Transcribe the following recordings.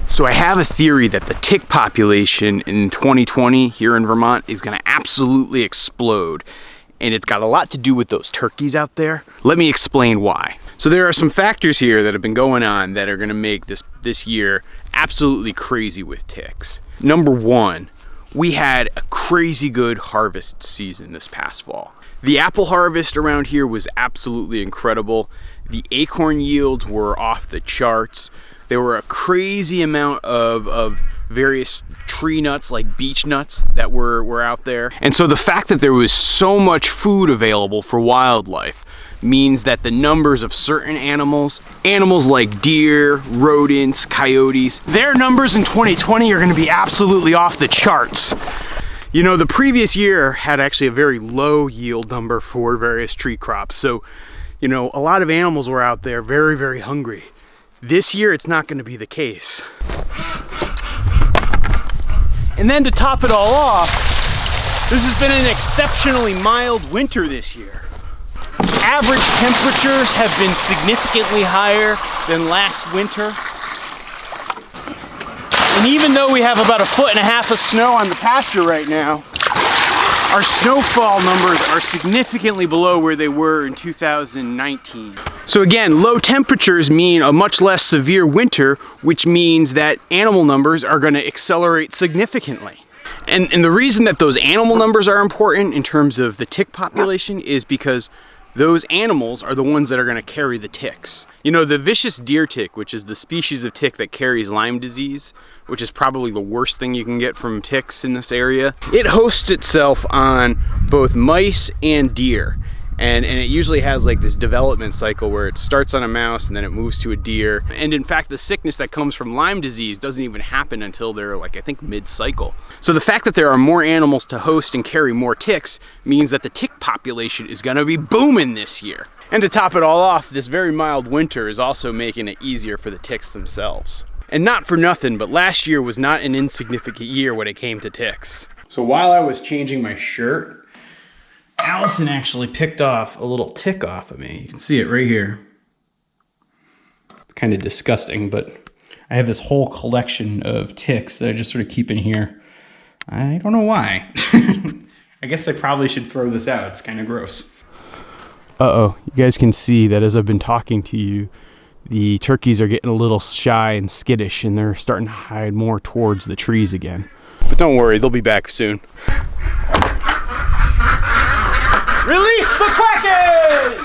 So I have a theory that the tick population in 2020 here in Vermont is going to absolutely explode. And it's got a lot to do with those turkeys out there. Let me explain why. So there are some factors here that have been going on that are going to make this year absolutely crazy with ticks. Number one, we had a crazy good harvest season this past fall. The apple harvest around here was absolutely incredible. The acorn yields were off the charts. There were a crazy amount of various tree nuts like beech nuts that were out there. And so the fact that there was so much food available for wildlife means that the numbers of certain animals like deer, rodents, coyotes, their numbers in 2020 are going to be absolutely off the charts. You know, the previous year had actually a very low yield number for various tree crops. So, you know, a lot of animals were out there very, very hungry. This year, it's not going to be the case. And then to top it all off, this has been an exceptionally mild winter this year. Average temperatures have been significantly higher than last winter. And even though we have about 1.5 feet of snow on the pasture right now, our snowfall numbers are significantly below where they were in 2019. So again, low temperatures mean a much less severe winter, which means that animal numbers are going to accelerate significantly. And the reason that those animal numbers are important in terms of the tick population is because those animals are the ones that are going to carry the ticks. You know, the vicious deer tick, which is the species of tick that carries Lyme disease, which is probably the worst thing you can get from ticks in this area, it hosts itself on both mice and deer. And it usually has like this development cycle where it starts on a mouse and then it moves to a deer. And in fact, the sickness that comes from Lyme disease doesn't even happen until they're like, I think, mid-cycle. So the fact that there are more animals to host and carry more ticks means that the tick population is gonna be booming this year. And to top it all off, this very mild winter is also making it easier for the ticks themselves. And not for nothing, but last year was not an insignificant year when it came to ticks. So while I was changing my shirt, Allison actually picked off a little tick off of me. You can see it right here. Kind of disgusting, but I have this whole collection of ticks that I just sort of keep in here. I don't know why. I guess I probably should throw this out. It's kind of gross. Uh-oh, you guys can see that as I've been talking to you, the turkeys are getting a little shy and skittish, and they're starting to hide more towards the trees again. But don't worry, they'll be back soon. Release the Kraken!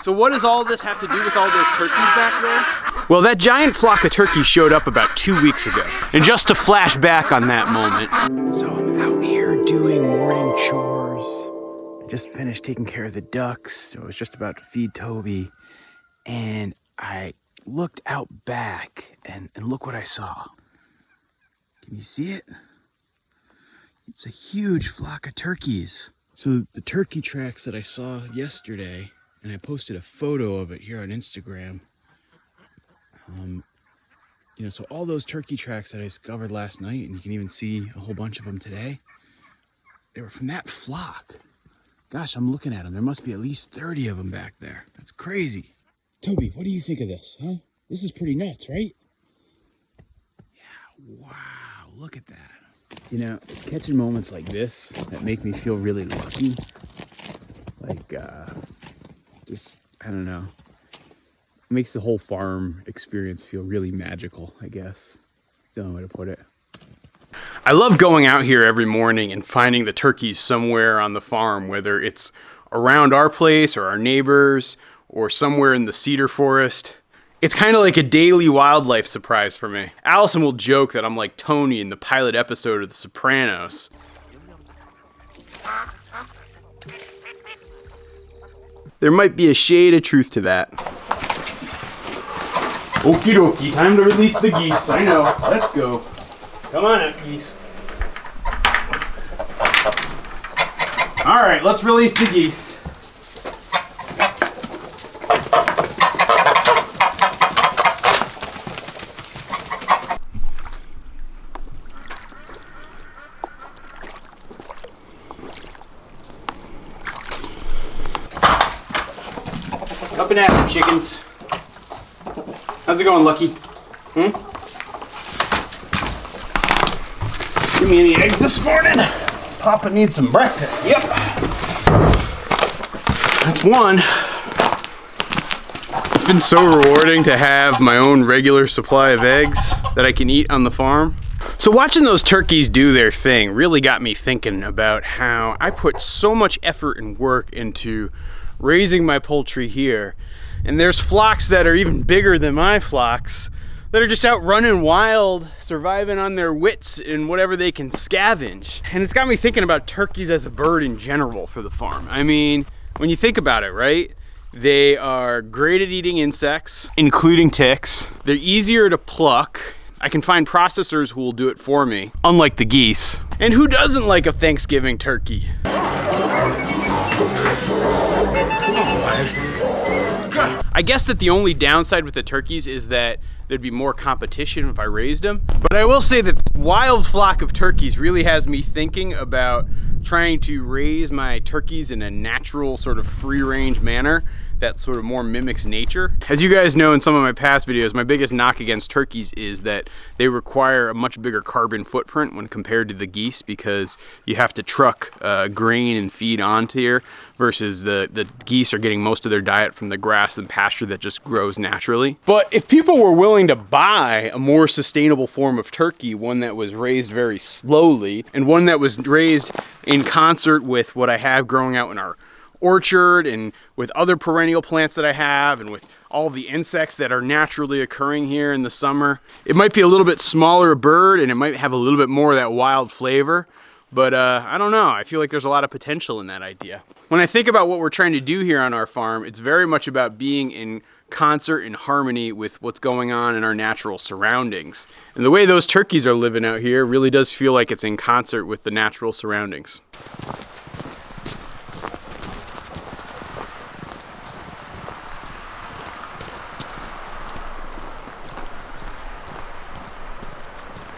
So what does all this have to do with all those turkeys back there? Well, that giant flock of turkeys showed up about 2 weeks ago. And just to flash back on that moment. So I'm out here doing morning chores. I just finished taking care of the ducks. So I was just about to feed Toby. And I looked out back and look what I saw. Can you see it? It's a huge flock of turkeys. So the turkey tracks that I saw yesterday, and I posted a photo of it here on Instagram. You know, so all those turkey tracks that I discovered last night, and you can even see a whole bunch of them today, they were from that flock. Gosh, I'm looking at them. There must be at least 30 of them back there. That's crazy. Toby, what do you think of this, huh? This is pretty nuts, right? Yeah, wow, look at that. You know, it's catching moments like this that make me feel really lucky. Like, just, I don't know. It makes the whole farm experience feel really magical, I guess. That's the only way to put it. I love going out here every morning and finding the turkeys somewhere on the farm, whether it's around our place or our neighbors or somewhere in the cedar forest. It's kind of like a daily wildlife surprise for me. Allison will joke that I'm like Tony in the pilot episode of The Sopranos. there might be a shade of truth to that. Okie dokie, time to release the geese. I know, let's go. Come on up, geese. All right, let's release the geese. Up and at 'em, chickens. How's it going, Lucky? Give me any eggs this morning? Papa needs some breakfast. Yep. That's one. It's been so rewarding to have my own regular supply of eggs that I can eat on the farm. So watching those turkeys do their thing really got me thinking about how I put so much effort and work into raising my poultry here. And there's flocks that are even bigger than my flocks that are just out running wild, surviving on their wits and whatever they can scavenge. And it's got me thinking about turkeys as a bird in general for the farm. I mean, when you think about it, right? They are great at eating insects, including ticks. They're easier to pluck. I can find processors who will do it for me, unlike the geese. And who doesn't like a Thanksgiving turkey? I guess that the only downside with the turkeys is that there'd be more competition if I raised them. But I will say that this wild flock of turkeys really has me thinking about trying to raise my turkeys in a natural sort of free range manner that sort of more mimics nature. As you guys know in some of my past videos, my biggest knock against turkeys is that they require a much bigger carbon footprint when compared to the geese, because you have to truck grain and feed onto here, versus the geese are getting most of their diet from the grass and pasture that just grows naturally. But if people were willing to buy a more sustainable form of turkey, one that was raised very slowly and one that was raised in concert with what I have growing out in our orchard and with other perennial plants that I have and with all the insects that are naturally occurring here in the summer, it might be a little bit smaller bird and it might have a little bit more of that wild flavor. But I don't know, I feel like there's a lot of potential in that idea. When I think about what we're trying to do here on our farm, it's very much about being in concert and harmony with what's going on in our natural surroundings. And the way those turkeys are living out here really does feel like it's in concert with the natural surroundings.